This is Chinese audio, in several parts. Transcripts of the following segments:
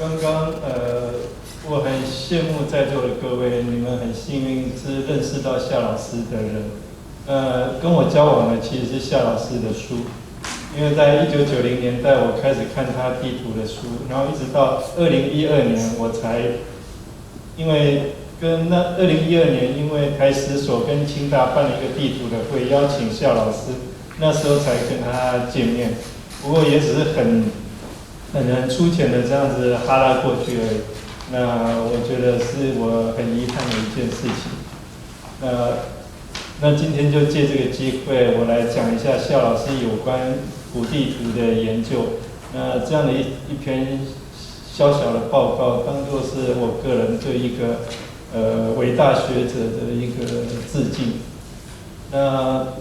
刚刚我很羡慕在座的各位，你们很幸运是认识到夏老师的人。跟我交往的其实是夏老师的书，因为在1990年代我开始看他地图的书，然后一直到2012年我才，因为2012年因为台史所跟清大办了一个地图的会，邀请夏老师，那时候才跟他见面，不过也只是很粗浅的这样子哈拉过去而已。那我觉得是我很遗憾的一件事情。那今天就借这个机会，我来讲一下夏老师有关古地图的研究。那这样的一篇小小的报告，当作是我个人对一个伟大学者的一个致敬。那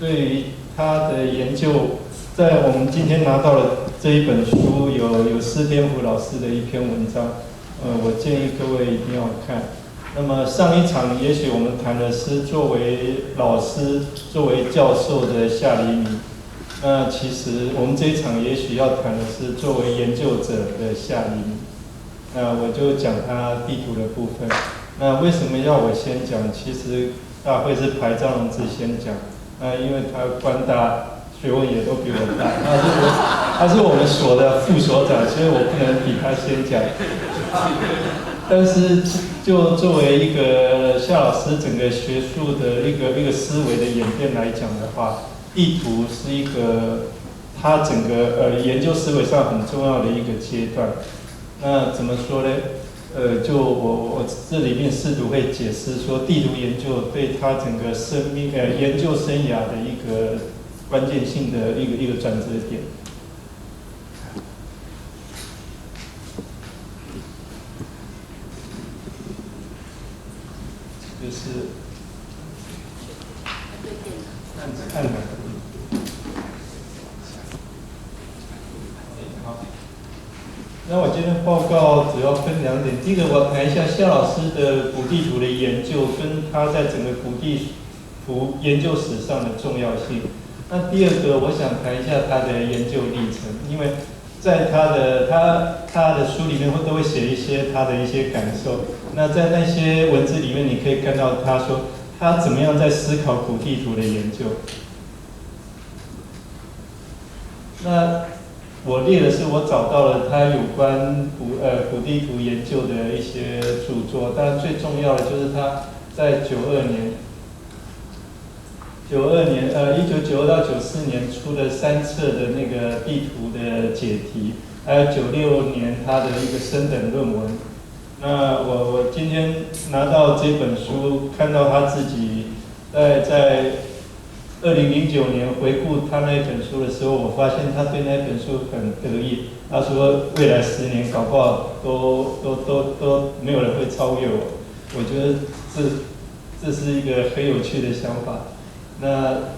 对于他的研究，在我们今天拿到的这一本书有施天福老师的一篇文章，我建议各位一定要看。那么上一场也许我们谈的是作为老师、作为教授的夏黎明，那其实我们这一场也许要谈的是作为研究者的夏黎明。那我就讲他地图的部分。那为什么要我先讲？其实大会是排张荣志先讲，因为他官大学问也都比我大，他是我们所的副所长，所以我不能比他先讲。但是就作为一个夏老师整个学术的一个思维的演变来讲的话，地图是一个他整个研究思维上很重要的一个阶段。那怎么说呢？就我这里面试图会解释说，地图研究对他整个生命研究生涯的一个关键性的一个转折点。就是按了。好，那我今天报告主要分两点。第一个，我要谈一下夏老师的古地图的研究，跟他在整个古地图研究史上的重要性。那第二个，我想谈一下他的研究历程，因为在他的书里面都会写一些他的一些感受。那在那些文字里面，你可以看到他说他怎么样在思考古地图的研究。那我列的是我找到了他有关古地图研究的一些著作，当然最重要的就是他在1992到94年出的3册的那个地图的解题，还有96年他的一个升等论文。那我今天拿到这本书，看到他自己在2009年回顾他那一本书的时候，我发现他对那本书很得意。他说未来10年搞不好都没有人会超越我。我觉得这是一个很有趣的想法。那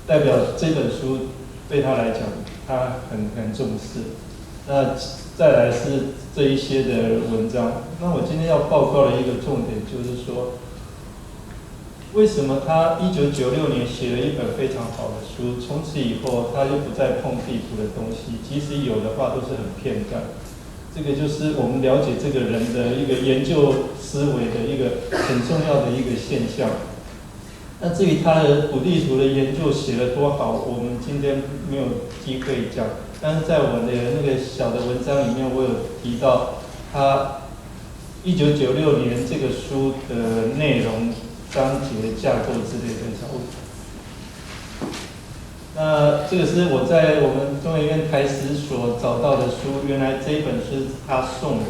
代表这本书对他来讲，他很重视。那再来是这一些的文章。那我今天要报告的一个重点就是说，为什么他1996年写了一本非常好的书，从此以后他就不再碰地图的东西，即使有的话都是很片段。这个就是我们了解这个人的一个研究思维的一个很重要的一个现象。那至于他的古地图的研究写得多好，我们今天没有机会讲。但是在我的那个小的文章里面，我有提到他1996年这个书的内容、章节、架构之类的小物。那这个是我在我们中研院台史所找到的书，原来这一本是他送的。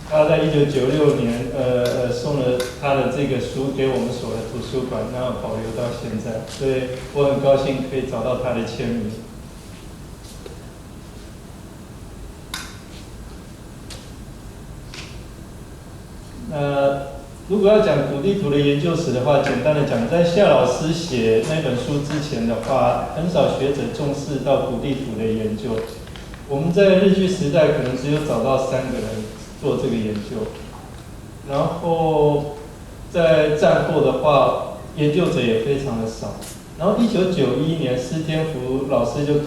他在1996年送了他的这个书给我们所的图书馆，然后保留到现在，所以我很高兴可以找到他的签名。如果要讲古地图的研究史的话，简单的讲，在夏老师写那本书之前的话，很少学者重视到古地图的研究。我们在日据时代可能只有找到3个人做这个研究，然后在战后的话，研究者也非常的少。然后1991年，施天福老师就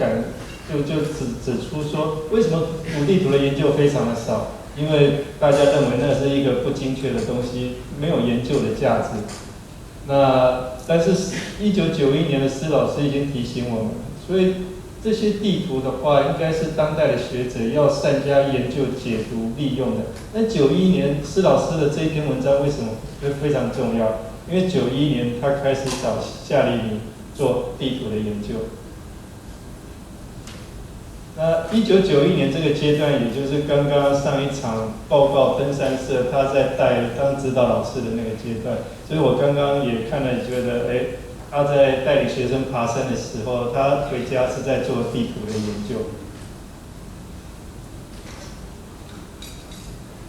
指出说，为什么古地图的研究非常的少？因为大家认为那是一个不精确的东西，没有研究的价值。但是1991年的施老师已经提醒我们，所以这些地图的话，应该是当代的学者要善加研究、解读、利用的。那91年施老师的这一篇文章为什么非常重要？因为91年他开始找夏令营做地图的研究。那1991年这个阶段，也就是刚刚上一场报告登山社他在当指导老师的那个阶段，所以我刚刚也看了，觉得他在带领学生爬山的时候，他回家是在做地图的研究。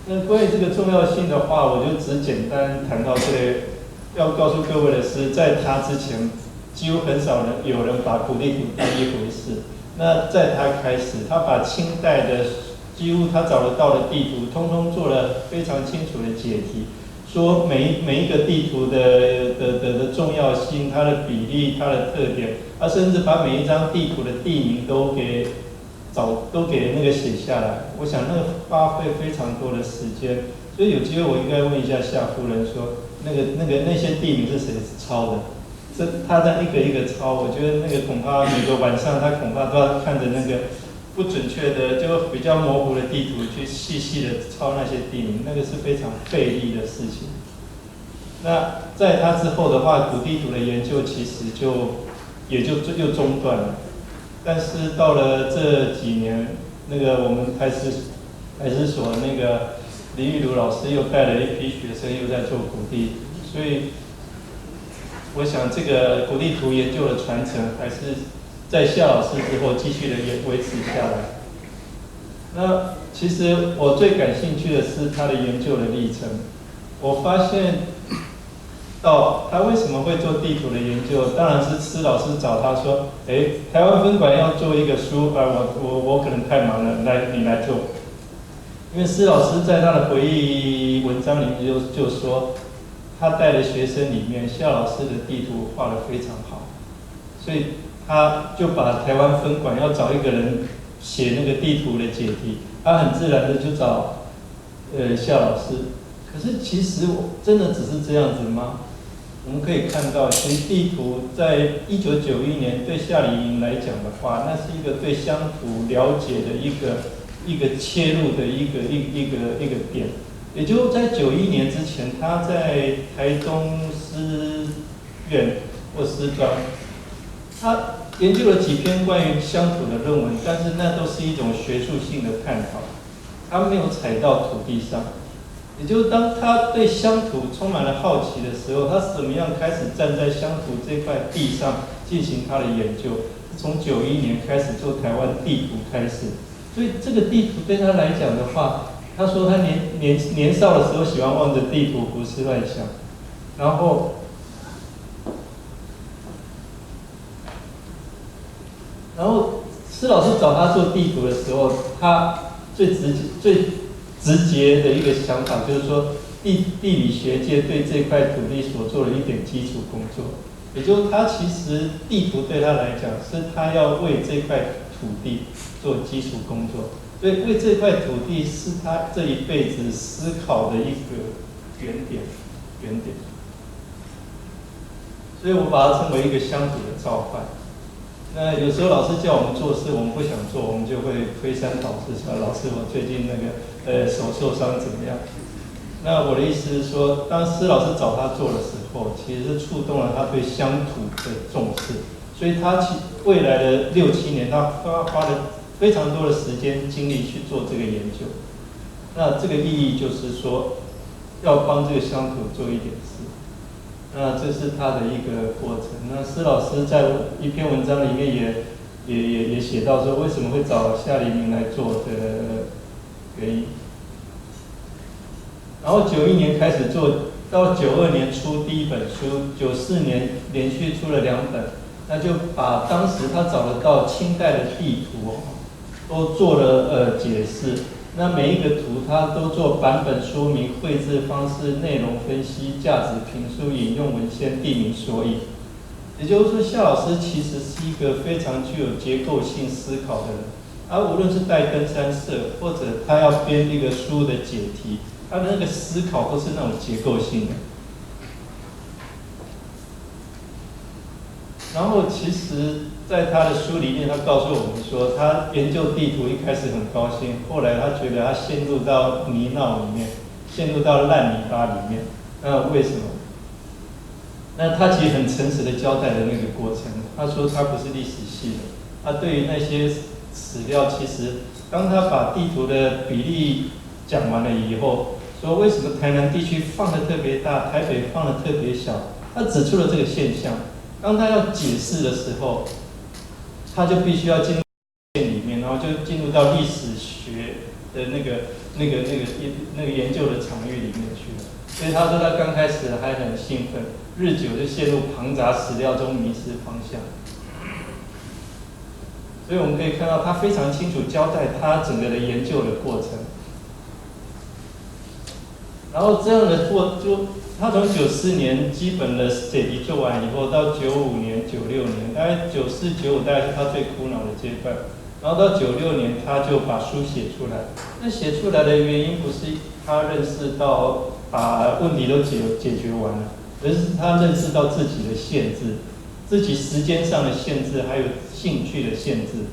那关于这个重要性的话，我就只简单谈到这里。要告诉各位的是，在他之前，几乎很少有人把古地图当一回事。那在他开始，他把清代的几乎他找得到的地图，通通做了非常清楚的解题，说每一个地图的重要性、它的比例、它的特点，甚至把每一张地图的地名都给那个写下来。我想那个花费非常多的时间，所以有机会我应该问一下夏夫人说，那些地名是谁抄的？他在一个一个抄，我觉得那个恐怕每个晚上他恐怕都要看着那个不准确的，就比较模糊的地图去细细的抄那些地名，那个是非常费力的事情。那在他之后的话，古地图的研究其实也就又中断了。但是到了这几年，那个我们台史所那个林玉如老师又带了一批学生又在做古地，所以我想这个古地图研究的传承还是在夏老师之后继续的维持下来。那其实我最感兴趣的是他的研究的历程。我发现到他为什么会做地图的研究，当然是施老师找他说，台湾分馆要做一个书，我可能太忙了，你来做。因为施老师在他的回忆文章里面就说，他带的学生里面，夏老师的地图画得非常好，所以他就把台湾分馆要找一个人写那个地图的解题，他很自然的就找夏老师。可是其实真的只是这样子吗？我们可以看到，其实地图在1991年对夏令营来讲的话，那是一个对乡土了解的一个切入的一个点。也就在91年之前，他在台中师院或师专，他研究了几篇关于乡土的论文，但是那都是一种学术性的探讨，他没有踩到土地上。也就是当他对乡土充满了好奇的时候，他怎么样开始站在乡土这块地上进行他的研究？从91年开始做台湾地图开始，所以这个地图对他来讲的话，他说他年少的时候喜欢望着地图胡思乱想，然后施老师找他做地图的时候，他最直接的一个想法就是说，地理学界对这块土地所做的一点基础工作，也就是他其实地图对他来讲，是他要为这块土地做基础工作，所以为这块土地是他这一辈子思考的一个原点。所以我把它称为一个乡土的召唤。那有时候老师叫我们做事，我们不想做，我们就会推三倒四说：“老师，我最近那个手受伤怎么样？”那我的意思是说，当施老师找他做的时候，其实是触动了他对乡土的重视，所以他未来的6、7年，他花了非常多的时间精力去做这个研究。那这个意义就是说，要帮这个乡土做一点事。那这是他的一个过程。那施老师在一篇文章里面也写到说，为什么会找夏黎明来做的原因。然后91年开始做，到92年出第1本书，94年连续出了2本，那就把当时他找得到清代的地图都做了解释。那每一个图，它都做版本说明、绘制方式、内容分析、价值评述、引用文献、地名索引。也就是说，夏老师其实是一个非常具有结构性思考的人。无论是带登山社，或者他要编一个书的解题，他的那个思考都是那种结构性的。然后，其实，在他的书里面，他告诉我们说，他研究地图一开始很高兴，后来他觉得他陷入到泥淖里面，陷入到烂泥巴里面。那为什么？那他其实很诚实的交代了那个过程。他说他不是历史系的，他对于那些史料，其实当他把地图的比例讲完了以后，说为什么台南地区放的特别大，台北放的特别小，他指出了这个现象。当他要解释的时候，他就必须要进入里面，然后就进入到历史学的那个研究的场域里面去了。所以他说他刚开始还很兴奋，日久就陷入庞杂史料中迷失方向。所以我们可以看到，他非常清楚交代他整个的研究的过程。然后这样的他从94年基本的解题做完以后，到95年、96年，大概94、95大概是他最苦恼的阶段。然后到96年，他就把书写出来。那写出来的原因不是他认识到把问题都解决完了，而是他认识到自己的限制，自己时间上的限制，还有兴趣的限制。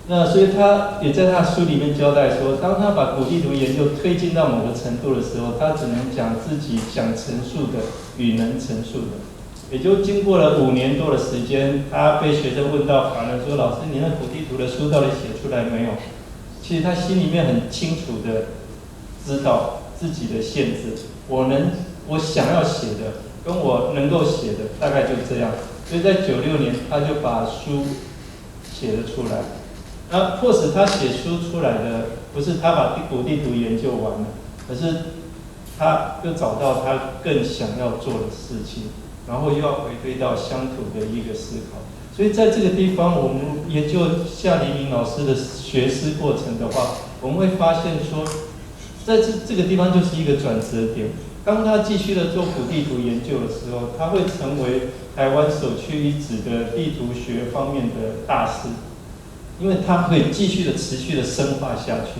那所以他也在他的书里面交代说，当他把古地图研究推进到某个程度的时候，他只能讲自己想陈述的与能陈述的。也就经过了5年多的时间，他被学生问到反了，说老师，你那古地图的书到底写出来没有？其实他心里面很清楚的知道自己的限制，我想要写的跟我能够写的大概就这样。所以在96年，他就把书写了出来。那迫使他写书出来的，不是他把古地图研究完了，而是他又找到他更想要做的事情，然后又要回归到乡土的一个思考。所以在这个地方，我们研究夏黎明老师的学思过程的话，我们会发现说，在这个地方就是一个转折点。当他继续的做古地图研究的时候，他会成为台湾首屈一指的地图学方面的大师。因为他会继续的持续的深化下去，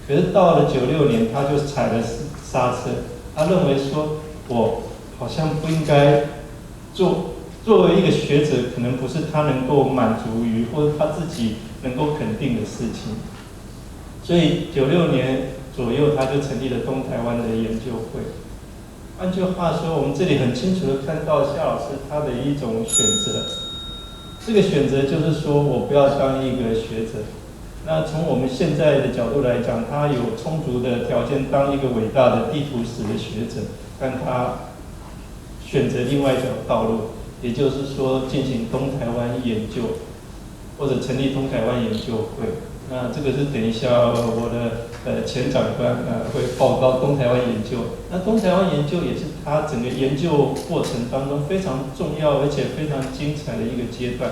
可是到了96年，他就踩了刹车。他认为说，我好像不应该作为一个学者，可能不是他能够满足于或者他自己能够肯定的事情。所以96年左右，他就成立了东台湾的研究会。换句话说，我们这里很清楚的看到夏老师他的一种选择。这个选择就是说，我不要当一个学者。那从我们现在的角度来讲，他有充足的条件当一个伟大的地图史的学者，但他选择另外一条道路，也就是说进行东台湾研究，或者成立东台湾研究会。那这个是等一下我的前长官会报告东台湾研究。那东台湾研究也是他整个研究过程当中非常重要而且非常精彩的一个阶段。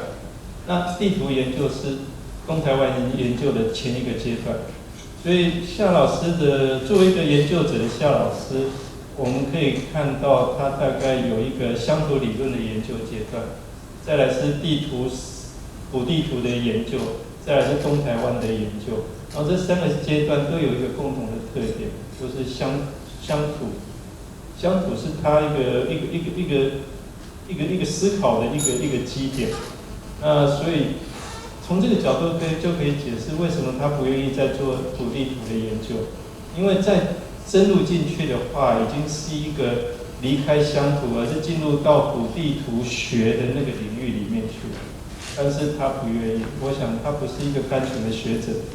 那地图研究是东台湾研究的前一个阶段。所以夏老师作为一个研究者的夏老师，我们可以看到他大概有一个乡土理论的研究阶段，再来是古地图的研究。再来是东台湾的研究，然后这3个阶段都有一个共同的特点，就是乡土。乡土是他一个思考的一个基点。所以从这个角度就可以解释为什么他不愿意再做古地图的研究，因为再深入进去的话，已经是一个离开乡土，而是进入到古地图学的那个领域里面去了。但是他不愿意，我想他不是一个单纯的学者，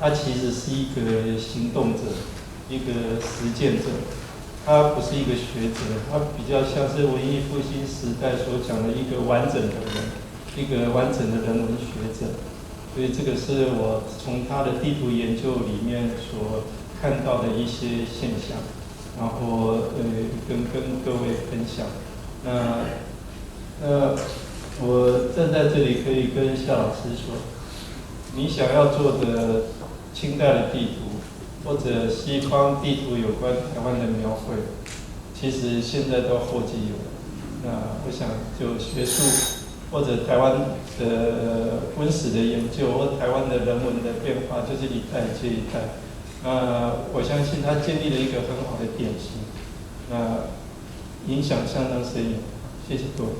他其实是一个行动者，一个实践者。他不是一个学者，他比较像是文艺复兴时代所讲的一个完整的人，一个完整的人文学者。所以这个是我从他的地图研究里面所看到的一些现象，然后跟各位分享。我站在这里可以跟夏老师说，你想要做的清代的地图，或者西方地图有关台湾的描绘，其实现在都后继有了。那我想就学术或者台湾的温史的研究，或台湾的人文的变化，就是一代接一代。我相信他建立了一个很好的典型，影响相当深远。谢谢各位。